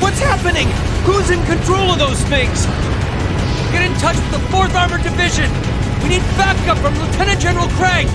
What's happening? Who's in control of those things? Get in touch with the 4th Armored Division! We need backup from Lieutenant General Craig!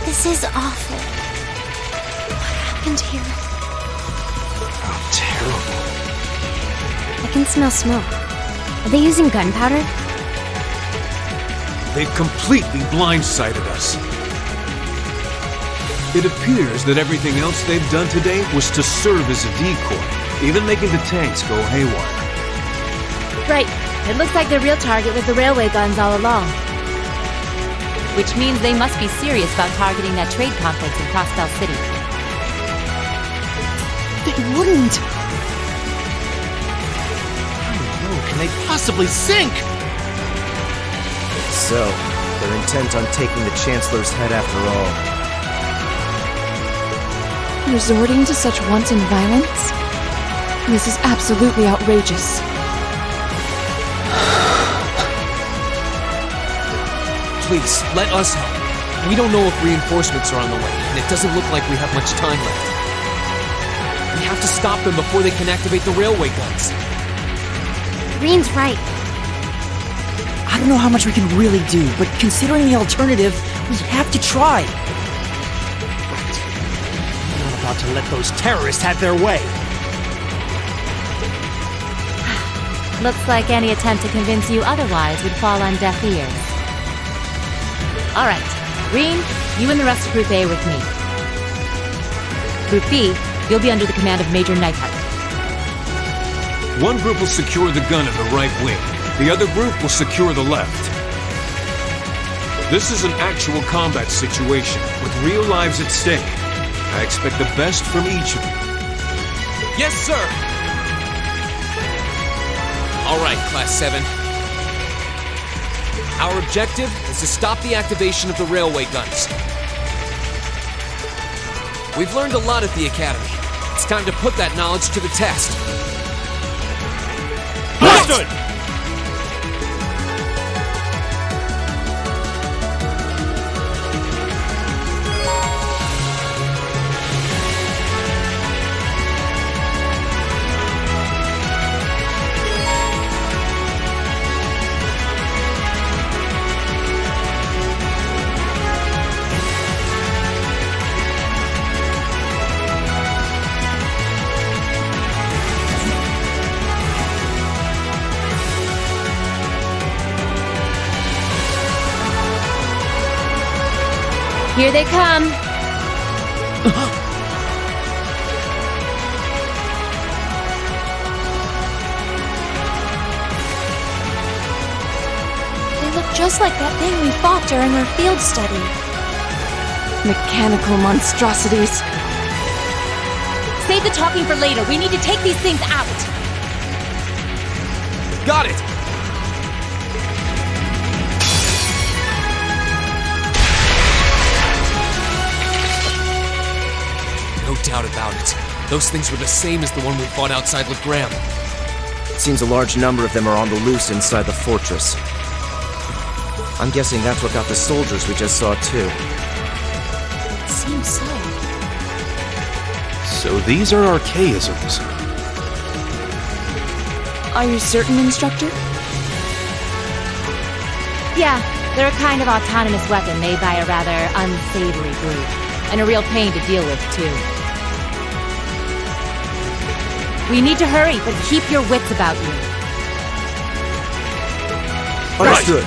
This is awful. What happened here? Oh, terrible. I can smell smoke. Are they using gunpowder? They've completely blindsided us. It appears that everything else they've done today was to serve as a decoy, even making the tanks go haywire. Right. It looks like the real target was the railway guns all along. Which means they must be serious about targeting that trade complex in Crossbell City. They wouldn't! How low can they possibly sink? So, they're intent on taking the Chancellor's head after all. Resorting to such wanton violence? This is absolutely outrageous. Please, let us help. We don't know if reinforcements are on the way, and it doesn't look like we have much time left. We have to stop them before they can activate the railway guns. Rean's right. I don't know how much we can really do, but considering the alternative, we have to try. Right. We're not about to let those terrorists have their way. Looks like any attempt to convince you otherwise would fall on deaf ears. All right, Rean, you and the rest of Group A with me. Group B, you'll be under the command of Major Neidhart. One group will secure the gun in the right wing. The other group will secure the left. This is an actual combat situation, with real lives at stake. I expect the best from each of you. Yes, sir! All right, Class VII. Our objective is to stop the activation of the railway guns. We've learned a lot at the Academy. It's time to put that knowledge to the test. Understood! Here they come. They look just like that thing we fought during our field study. Mechanical monstrosities. Save the talking for later. We need to take these things out. Got it! No doubt about it. Those things were the same as the one we fought outside Legram. It seems a large number of them are on the loose inside the fortress. I'm guessing that's what got the soldiers we just saw too. Seems so. So these are archaisms. Are you certain, Instructor? Yeah, they're a kind of autonomous weapon made by a rather unsavory group. And a real pain to deal with, too. We need to hurry, but keep your wits about you. Understood.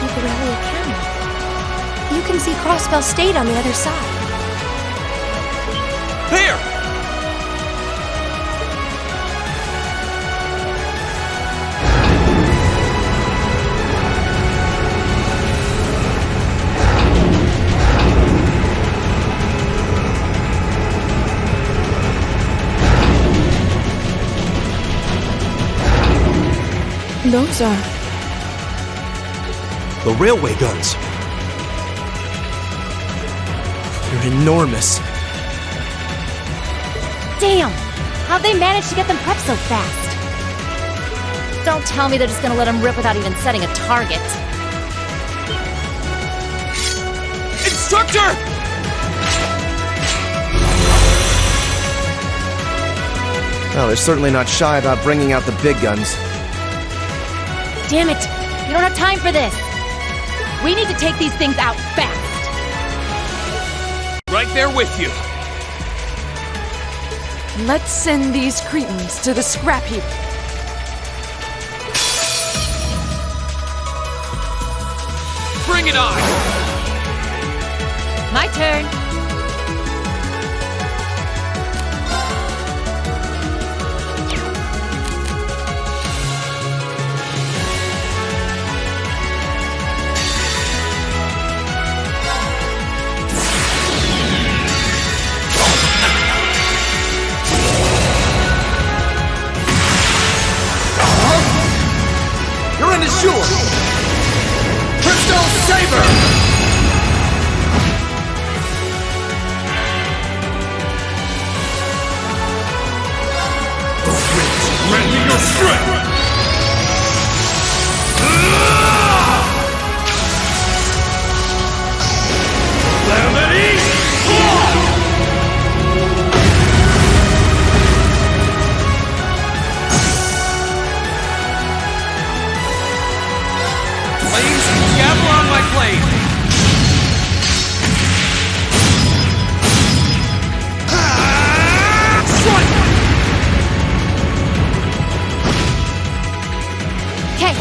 the Railway Academy. You can see Crossbell State on the other side. There! Those are... The railway guns. They're enormous. Damn! How'd they manage to get them prepped so fast? Don't tell me they're just gonna let them rip without even setting a target. Instructor! Well, they're certainly not shy about bringing out the big guns. Damn it! You don't have time for this! We need to take these things out fast! Right there with you. Let's send these cretins to the scrap heap. Bring it on! My turn! You're in the shore! Crystal Saber! Granting your strength! Calamity! Flames, gather on my blade! Strike! Okay.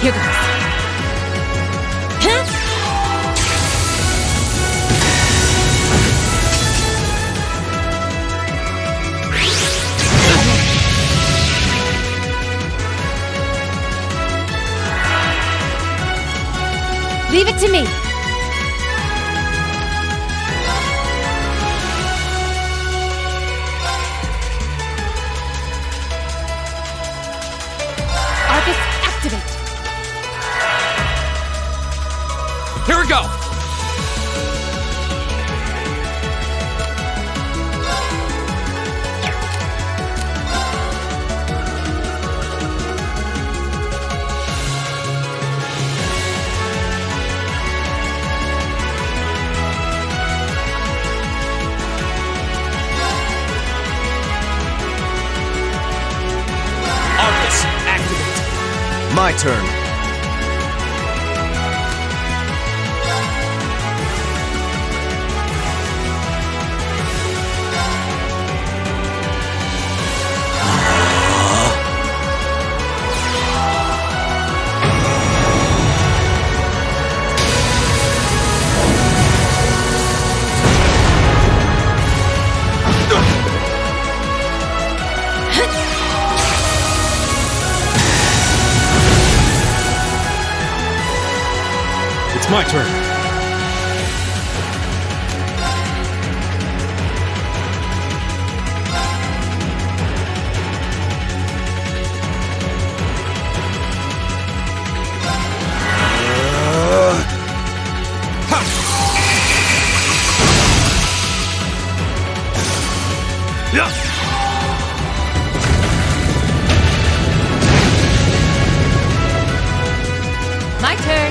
Here goes. Huh? Leave it to me. Arcus, activate. Here we go! Arcus, activate! My turn. It's my turn. My turn.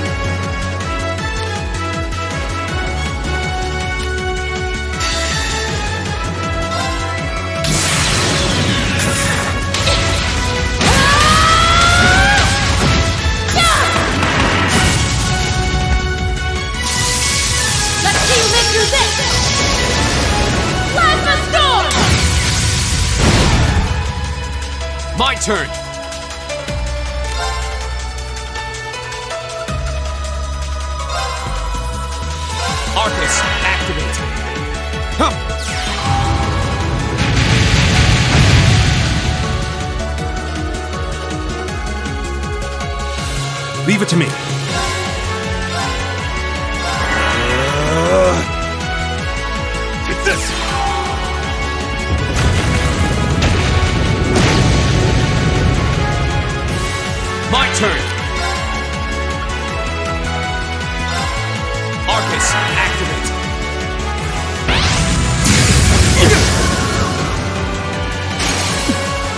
My turn! Arcus, activate! Leave it to me. Take this! My turn! Arcus, activate!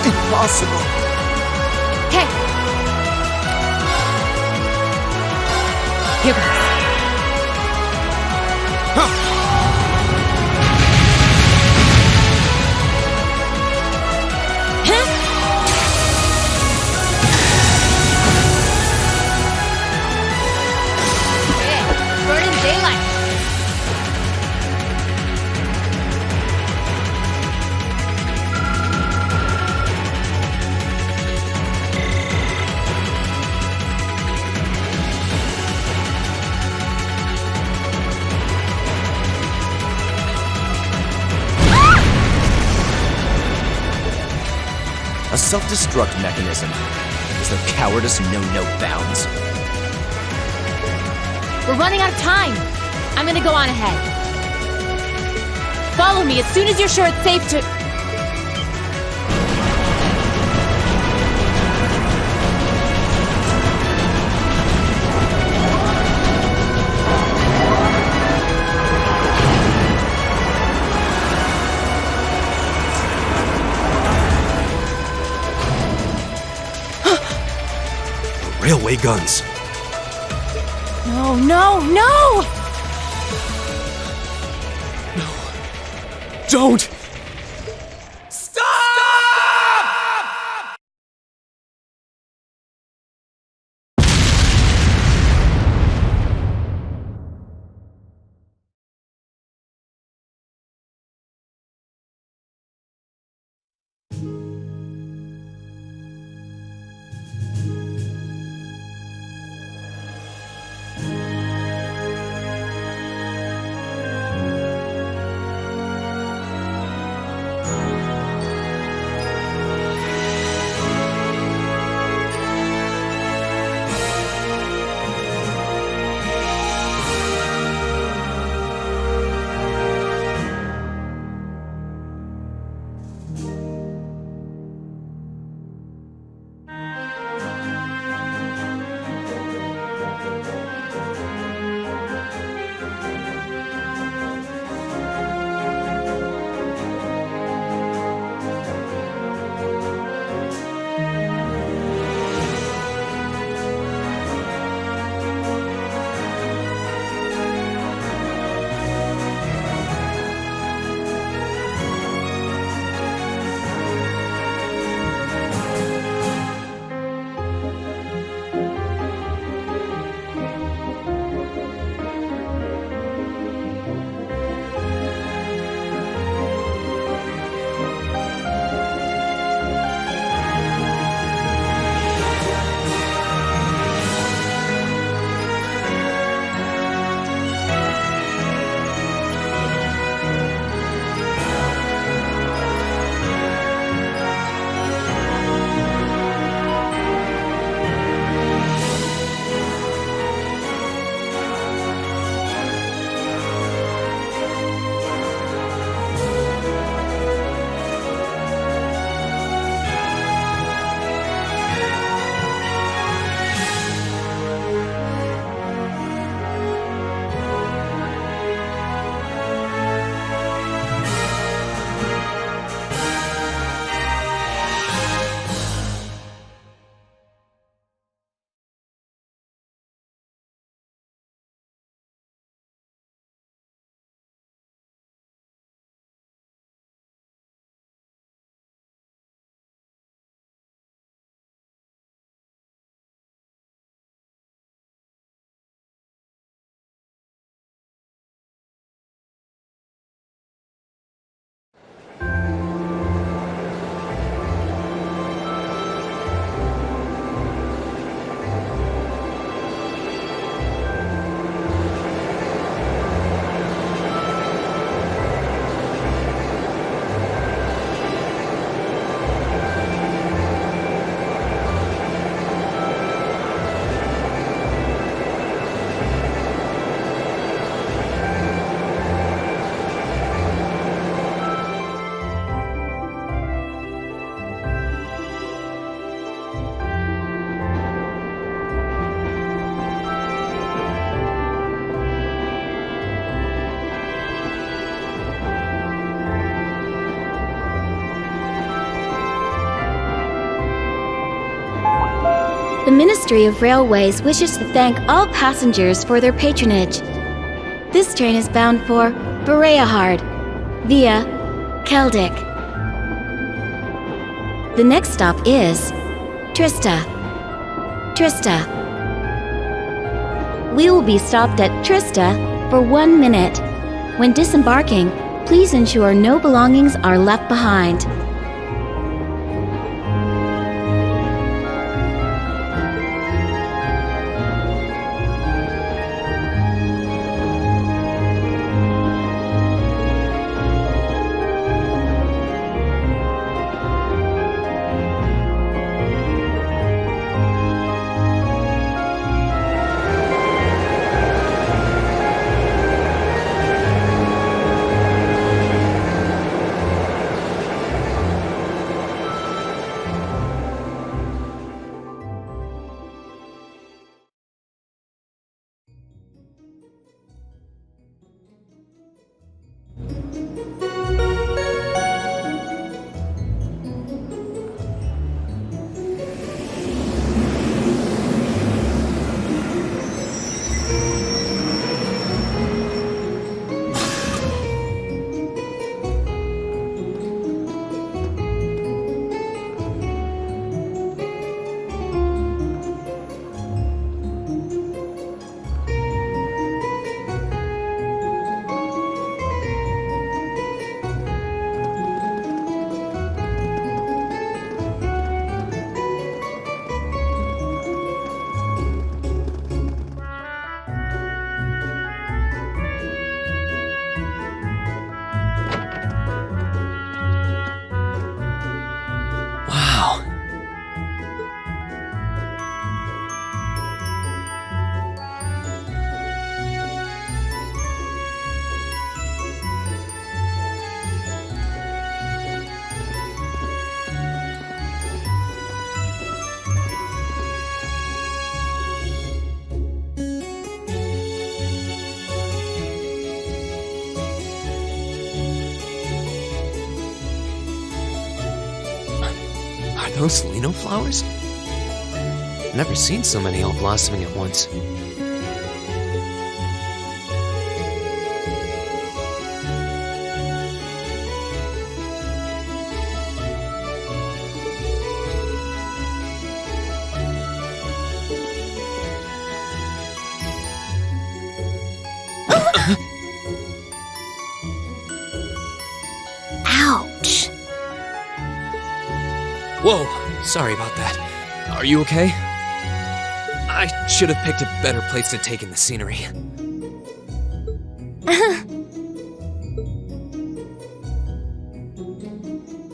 Impossible. Hey! Here goes. Burning daylight. A self-destruct mechanism. Is their cowardice know no bounds? We're running out of time. I'm gonna go on ahead. Follow me as soon as you're sure it's safe to... Railway guns. No, no, no! Don't! The Ministry of Railways wishes to thank all passengers for their patronage. This train is bound for Bereahard via Keldik. The next stop is Trista. We will be stopped at Trista for 1 minute. When disembarking, please ensure no belongings are left behind. Are those Lino flowers? Never seen so many all blossoming at once. Ouch. Whoa, sorry about that. Are you okay? I should have picked a better place to take in the scenery.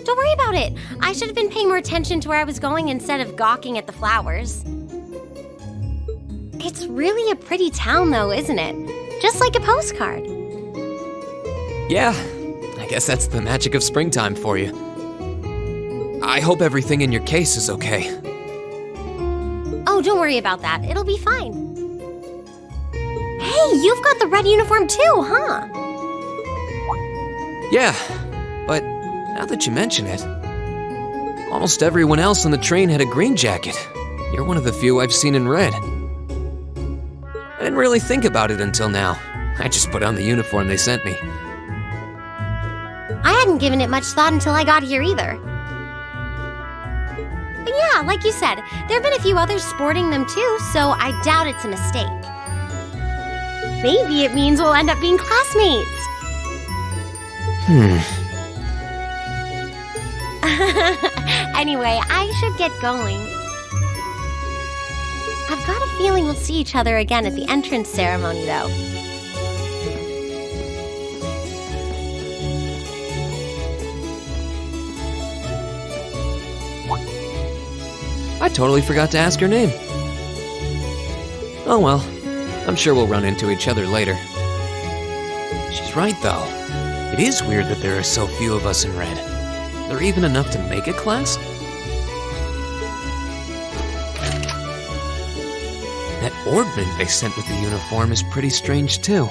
Don't worry about it. I should have been paying more attention to where I was going instead of gawking at the flowers. It's really a pretty town though, isn't it? Just like a postcard. Yeah, I guess that's the magic of springtime for you. I hope everything in your case is okay. Oh, don't worry about that. It'll be fine. Hey, you've got the red uniform too, huh? Yeah, but now that you mention it, almost everyone else on the train had a green jacket. You're one of the few I've seen in red. I didn't really think about it until now. I just put on the uniform they sent me. I hadn't given it much thought until I got here either. But yeah, like you said, there have been a few others sporting them too, so I doubt it's a mistake. Maybe it means we'll end up being classmates. Anyway, I should get going. I've got a feeling we'll see each other again at the entrance ceremony, though. I totally forgot to ask her name. Oh well, I'm sure we'll run into each other later. She's right, though. It is weird that there are so few of us in red. Are there even enough to make a class? That orbment they sent with the uniform is pretty strange, too.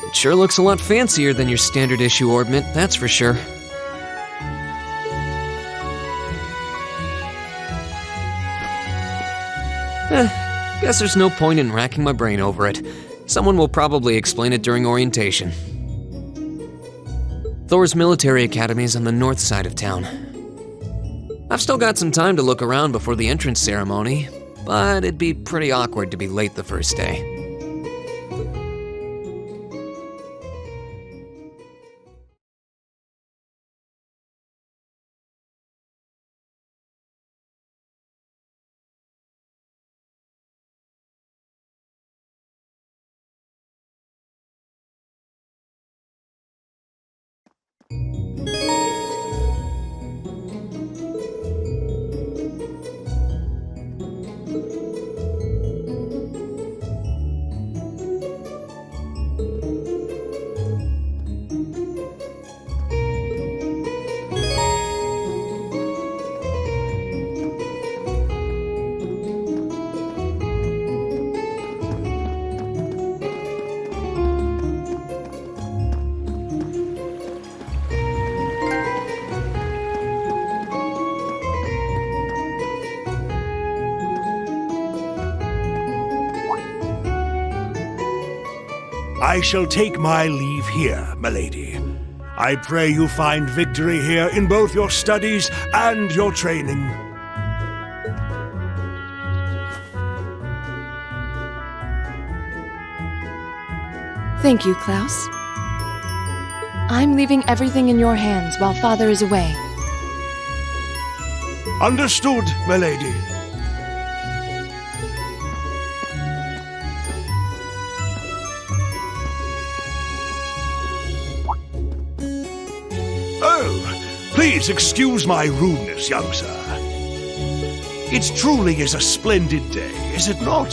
It sure looks a lot fancier than your standard issue orbment, that's for sure. Guess there's no point in racking my brain over it. Someone will probably explain it during orientation. Thors Military Academy is on the north side of town. I've still got some time to look around before the entrance ceremony, but it'd be pretty awkward to be late the first day. I shall take my leave here, milady. I pray you find victory here in both your studies and your training. Thank you, Klaus. I'm leaving everything in your hands while Father is away. Understood, milady. Please excuse my rudeness, young sir. It truly is a splendid day, is it not?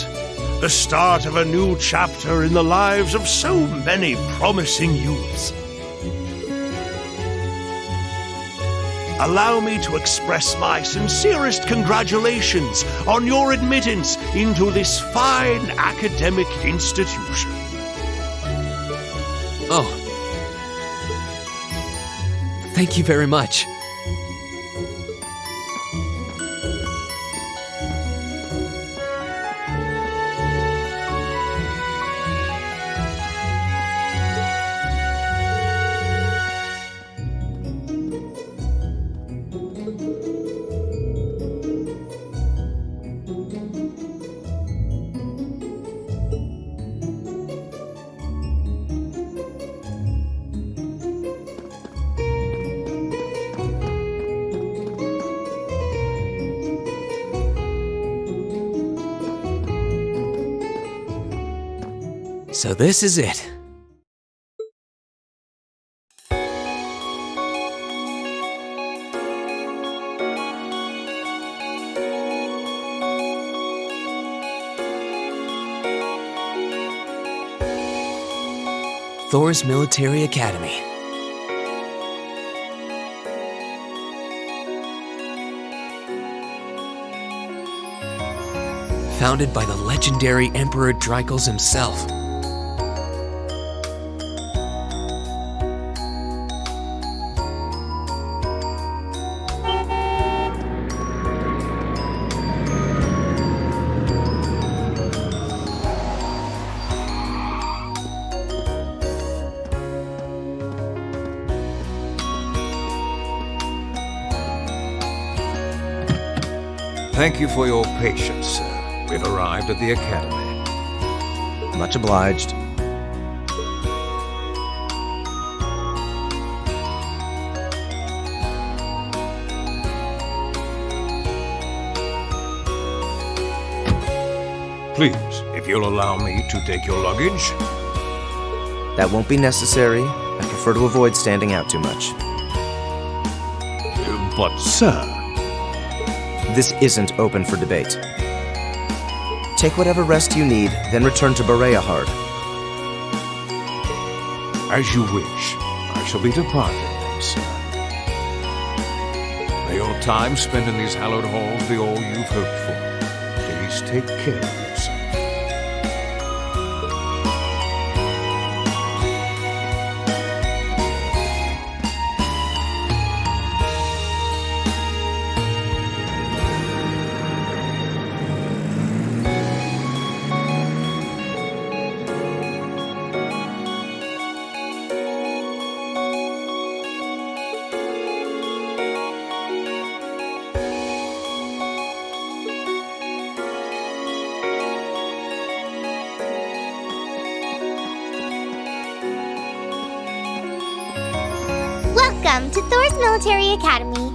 The start of a new chapter in the lives of so many promising youths. Allow me to express my sincerest congratulations on your admittance into this fine academic institution. Oh. Thank you very much. So this is it. Thors Military Academy. Founded by the legendary Emperor Dreikels himself. Thank you for your patience, sir. We've arrived at the Academy. Much obliged. Please, if you'll allow me to take your luggage. That won't be necessary. I prefer to avoid standing out too much. But, sir... This isn't open for debate. Take whatever rest you need, then return to Bereahard. As you wish. I shall be departing then, sir. May your time spent in these hallowed halls be all you've hoped for. Please take care of yourself. Welcome to Thors Military Academy.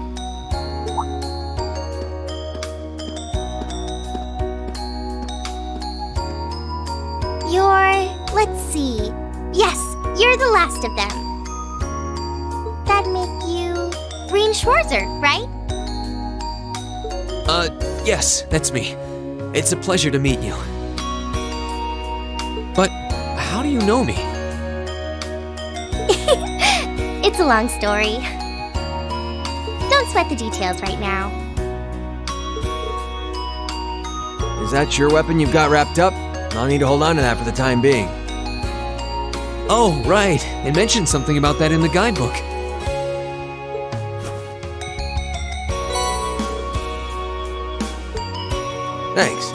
Let's see. Yes, you're the last of them. That'd make you Rean Schwarzer, right? Yes, that's me. It's a pleasure to meet you. But how do you know me? It's a long story. Don't sweat the details right now. Is that your weapon you've got wrapped up? I'll need to hold on to that for the time being. Oh, right. It mentioned something about that in the guidebook. Thanks.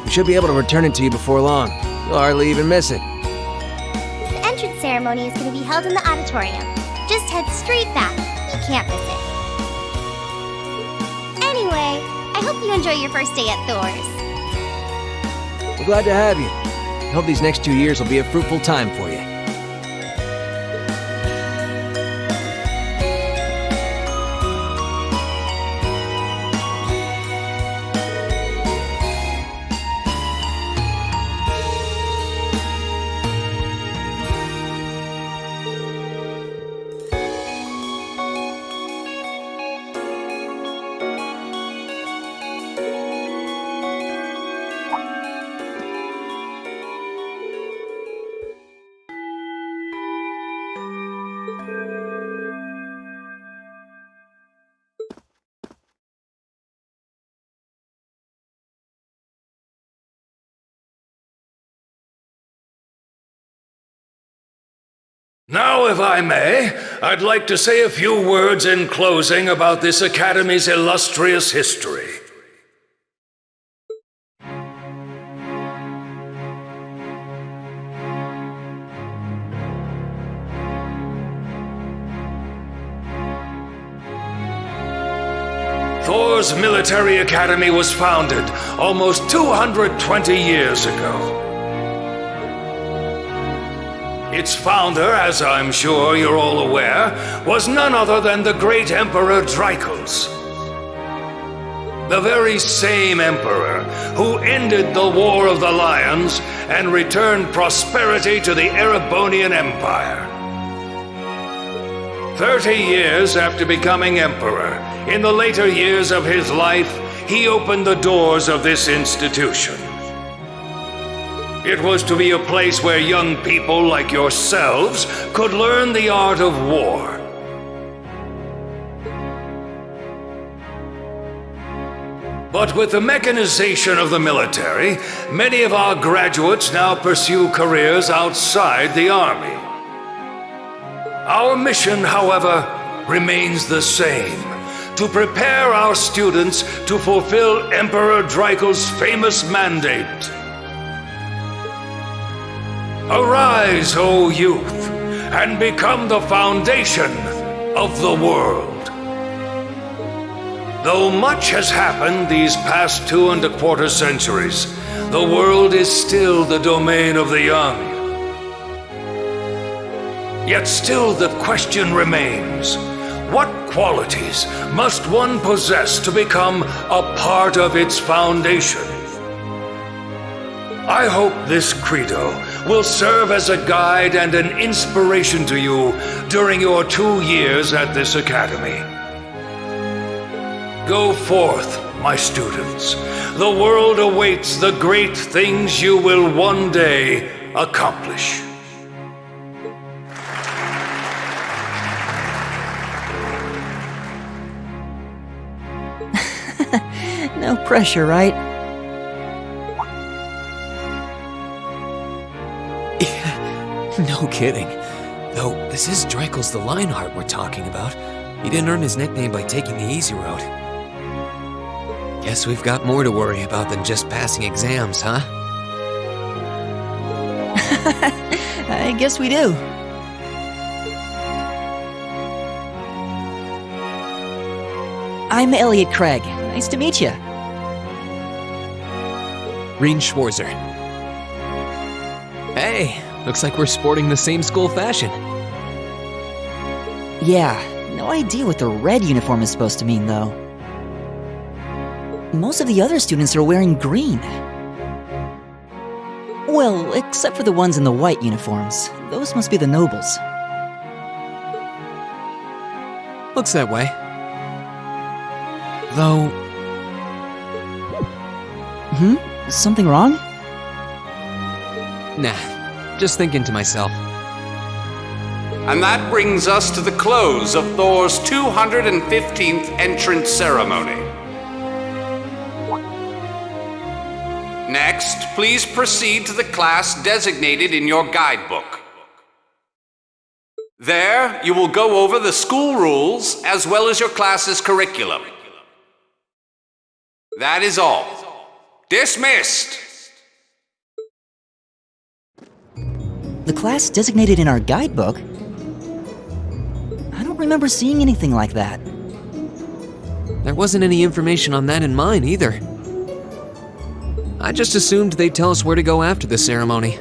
We should be able to return it to you before long. You'll hardly even miss it. The entrance ceremony is going to be held in the auditorium. Just head straight back. You can't miss it. Anyway, I hope you enjoy your first day at Thors. We're glad to have you. I hope these next 2 years will be a fruitful time for you. Now, if I may, I'd like to say a few words in closing about this Academy's illustrious history. Thors Military Academy was founded almost 220 years ago. Its founder, as I'm sure you're all aware, was none other than the great Emperor Drykos. The very same emperor who ended the War of the Lions and returned prosperity to the Erebonian Empire. 30 years after becoming emperor, in the later years of his life, he opened the doors of this institution. It was to be a place where young people like yourselves could learn the art of war. But with the mechanization of the military, many of our graduates now pursue careers outside the army. Our mission, however, remains the same: to prepare our students to fulfill Emperor Drykos' famous mandate. Arise, O youth, and become the foundation of the world. Though much has happened these past 2¼ centuries, the world is still the domain of the young. Yet still the question remains: what qualities must one possess to become a part of its foundation? I hope this credo will serve as a guide and an inspiration to you during your 2 years at this academy. Go forth, my students. The world awaits the great things you will one day accomplish. No pressure, right? No kidding. Though, this is Drykos the Lionheart we're talking about. He didn't earn his nickname by taking the easy road. Guess we've got more to worry about than just passing exams, huh? I guess we do. I'm Elliot Craig. Nice to meet you. Rean Schwarzer. Hey, looks like we're sporting the same school fashion. Yeah, no idea what the red uniform is supposed to mean, though. Most of the other students are wearing green. Well, except for the ones in the white uniforms. Those must be the nobles. Looks that way. Though... Something wrong? Nah, just thinking to myself. And that brings us to the close of Thors' 215th entrance ceremony. Next, please proceed to the class designated in your guidebook. There, you will go over the school rules as well as your class's curriculum. That is all. Dismissed! The class designated in our guidebook? I don't remember seeing anything like that. There wasn't any information on that in mine either. I just assumed they'd tell us where to go after the ceremony.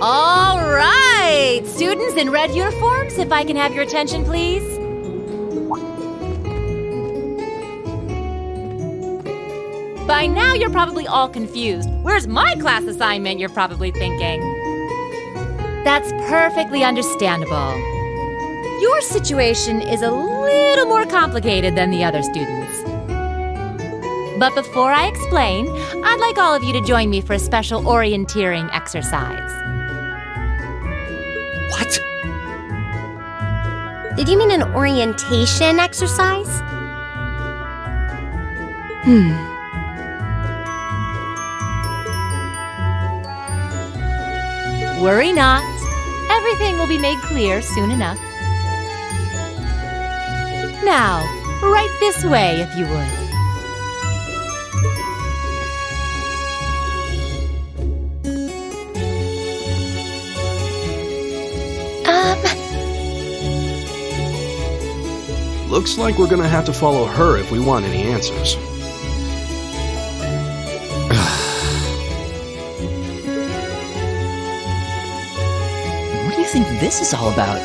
All right! Students in red uniforms, if I can have your attention, please. By now, you're probably all confused. Where's my class assignment, you're probably thinking. That's perfectly understandable. Your situation is a little more complicated than the other students. But before I explain, I'd like all of you to join me for a special orienteering exercise. What? Did you mean an orientation exercise? Worry not. Everything will be made clear soon enough. Now, right this way, if you would. Looks like we're gonna have to follow her if we want any answers. What do you think this is all about?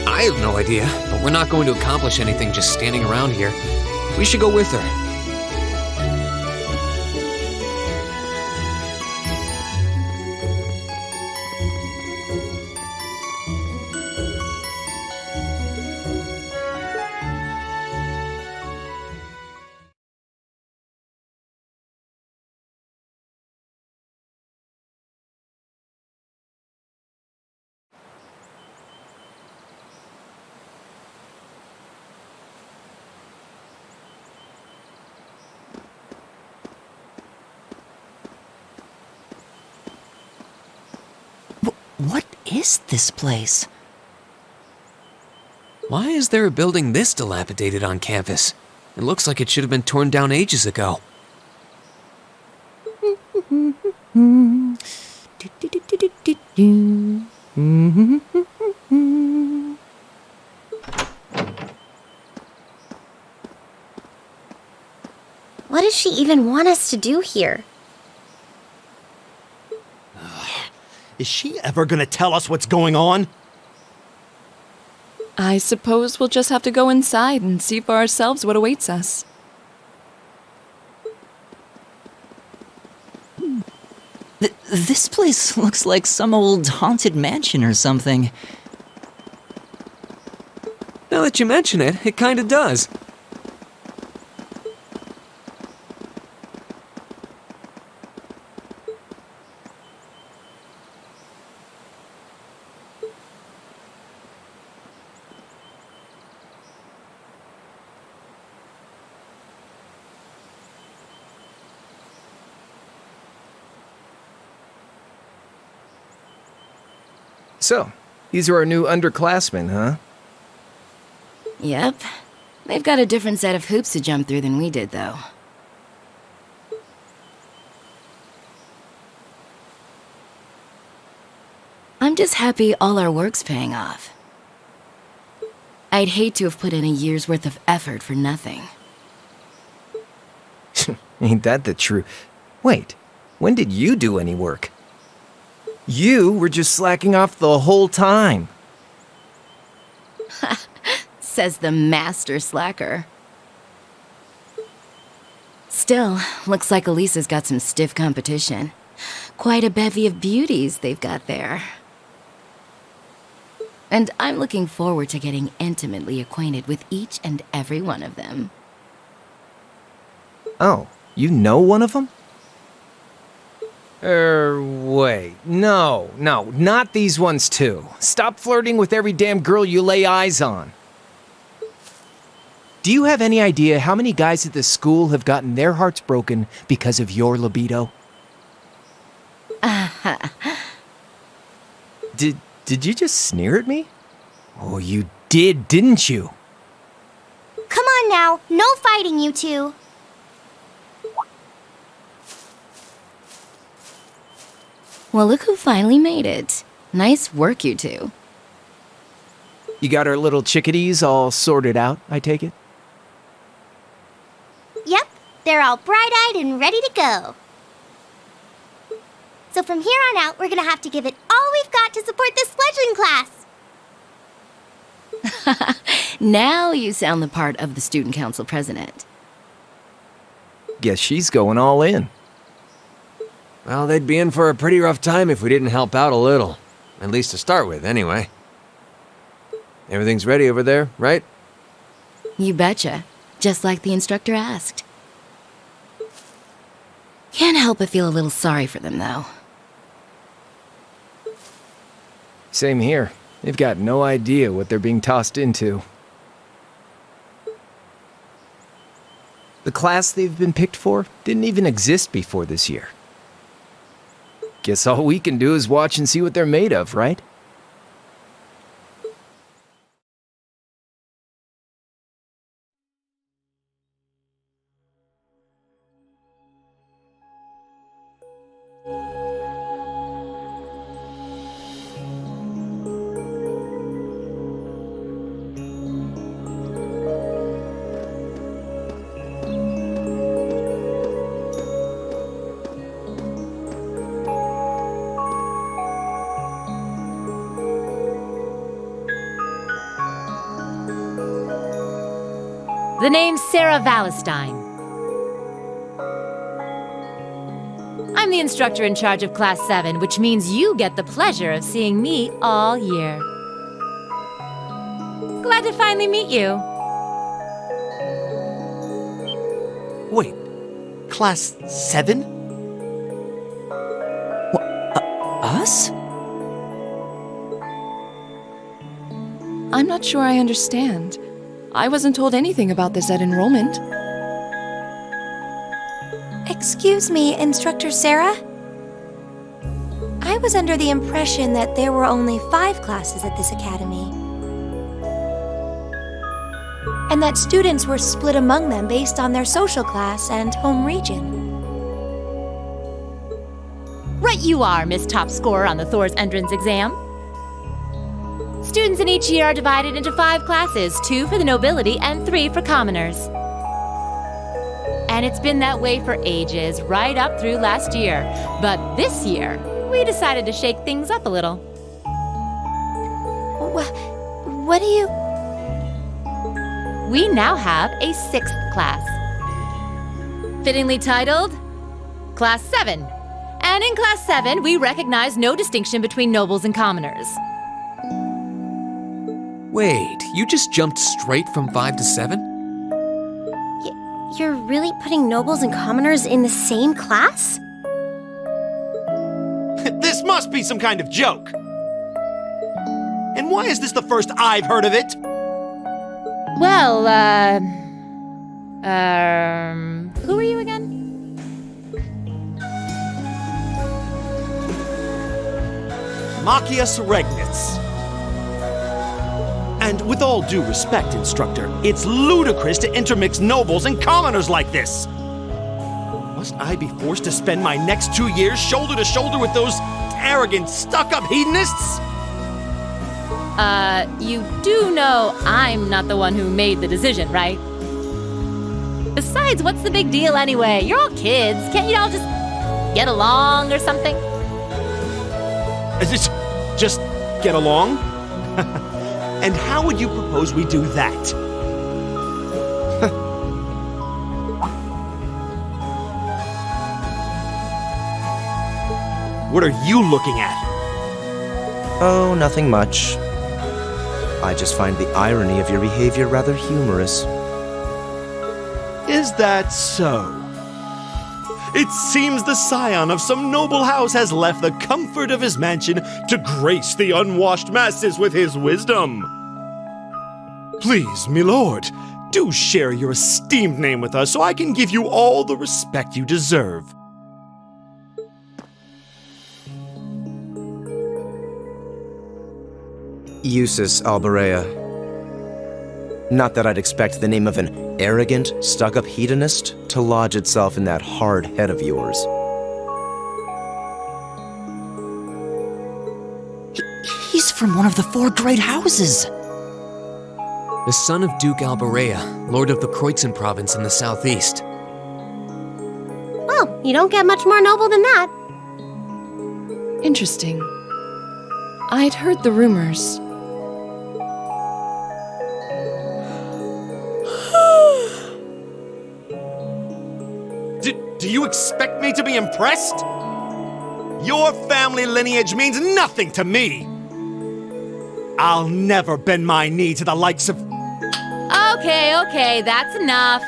I have no idea, but we're not going to accomplish anything just standing around here. We should go with her. What is this place? Why is there a building this dilapidated on campus? It looks like it should have been torn down ages ago. What does she even want us to do here? Is she ever gonna tell us what's going on? I suppose we'll just have to go inside and see for ourselves what awaits us. This place looks like some old haunted mansion or something. Now that you mention it, it kinda does. So, these are our new underclassmen, huh? Yep. They've got a different set of hoops to jump through than we did, though. I'm just happy all our work's paying off. I'd hate to have put in a year's worth of effort for nothing. Ain't that the truth? Wait, when did you do any work? You were just slacking off the whole time. Says the master slacker. Still, looks like Elisa's got some stiff competition. Quite a bevy of beauties they've got there. And I'm looking forward to getting intimately acquainted with each and every one of them. Oh, you know one of them? Wait. No, not these ones too. Stop flirting with every damn girl you lay eyes on. Do you have any idea how many guys at this school have gotten their hearts broken because of your libido? Did you just sneer at me? Oh, you did, didn't you? Come on now, no fighting, you two. Well, look who finally made it. Nice work, you two. You got our little chickadees all sorted out, I take it? Yep, they're all bright-eyed and ready to go. So from here on out, we're gonna have to give it all we've got to support this fledgling class. Now you sound the part of the student council president. Guess she's going all in. Well, they'd be in for a pretty rough time if we didn't help out a little. At least to start with, anyway. Everything's ready over there, right? You betcha. Just like the instructor asked. Can't help but feel a little sorry for them, though. Same here. They've got no idea what they're being tossed into. The class they've been picked for didn't even exist before this year. Guess all we can do is watch and see what they're made of, right? The name's Sarah Valestine. I'm the instructor in charge of Class 7, which means you get the pleasure of seeing me all year. Glad to finally meet you. Wait, Class 7? Us? I'm not sure I understand. I wasn't told anything about this at enrollment. Excuse me, Instructor Sarah? I was under the impression that there were only 5 classes at this academy. And that students were split among them based on their social class and home region. Right you are, Miss Top Scorer on the Thors entrance exam. Students in each year are divided into 5 classes, 2 for the nobility and 3 for commoners. And it's been that way for ages, right up through last year. But this year, we decided to shake things up a little. What do you... We now have a 6th class. Fittingly titled, Class 7. And in Class 7, we recognize no distinction between nobles and commoners. Wait, you just jumped straight from 5 to 7? You're really putting nobles and commoners in the same class? This must be some kind of joke! And why is this the first I've heard of it? Well, who are you again? Machias Regnitz. And with all due respect, Instructor, it's ludicrous to intermix nobles and commoners like this. Must I be forced to spend my next 2 years shoulder to shoulder with those arrogant, stuck-up hedonists? You do know I'm not the one who made the decision, right? Besides, what's the big deal anyway? You're all kids. Can't you all just get along or something? Is it just get along? And how would you propose we do that? What are you looking at? Oh, nothing much. I just find the irony of your behavior rather humorous. Is that so? It seems the scion of some noble house has left the comfort of his mansion to grace the unwashed masses with his wisdom. Please, milord, do share your esteemed name with us so I can give you all the respect you deserve. Eustace Alberea. Not that I'd expect the name of an arrogant, stuck-up hedonist to lodge itself in that hard head of yours. He's from one of the 4 great houses. The son of Duke Alberea, Lord of the Kreutzen province in the southeast. Well, you don't get much more noble than that. Interesting. I'd heard the rumors. Do you expect me to be impressed? Your family lineage means nothing to me. I'll never bend my knee to the likes of... Okay, that's enough.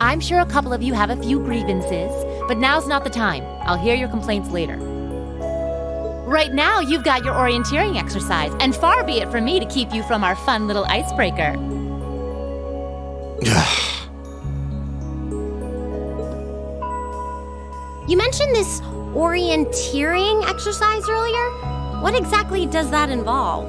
I'm sure a couple of you have a few grievances, but now's not the time. I'll hear your complaints later. Right now, you've got your orienteering exercise, and far be it from me to keep you from our fun little icebreaker. You mentioned this orienteering exercise earlier. What exactly does that involve?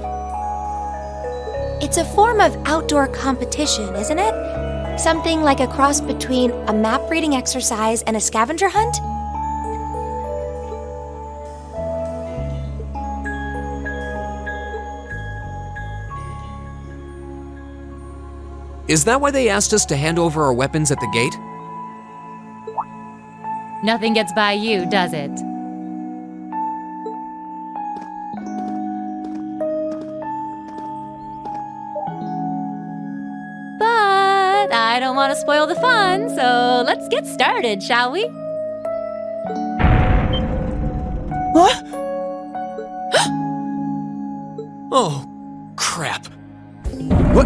It's a form of outdoor competition, isn't it? Something like a cross between a map-reading exercise and a scavenger hunt? Is that why they asked us to hand over our weapons at the gate? Nothing gets by you, does it? But I don't want to spoil the fun, so let's get started, shall we? What? Oh, crap. What?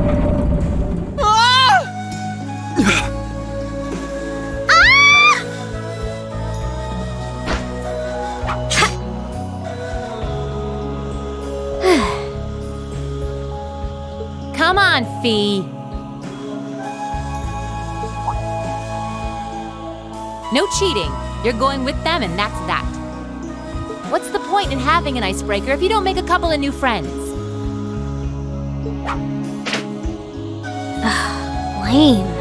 Come on, Fee. No cheating. You're going with them, and that's that. What's the point in having an icebreaker if you don't make a couple of new friends? Lame.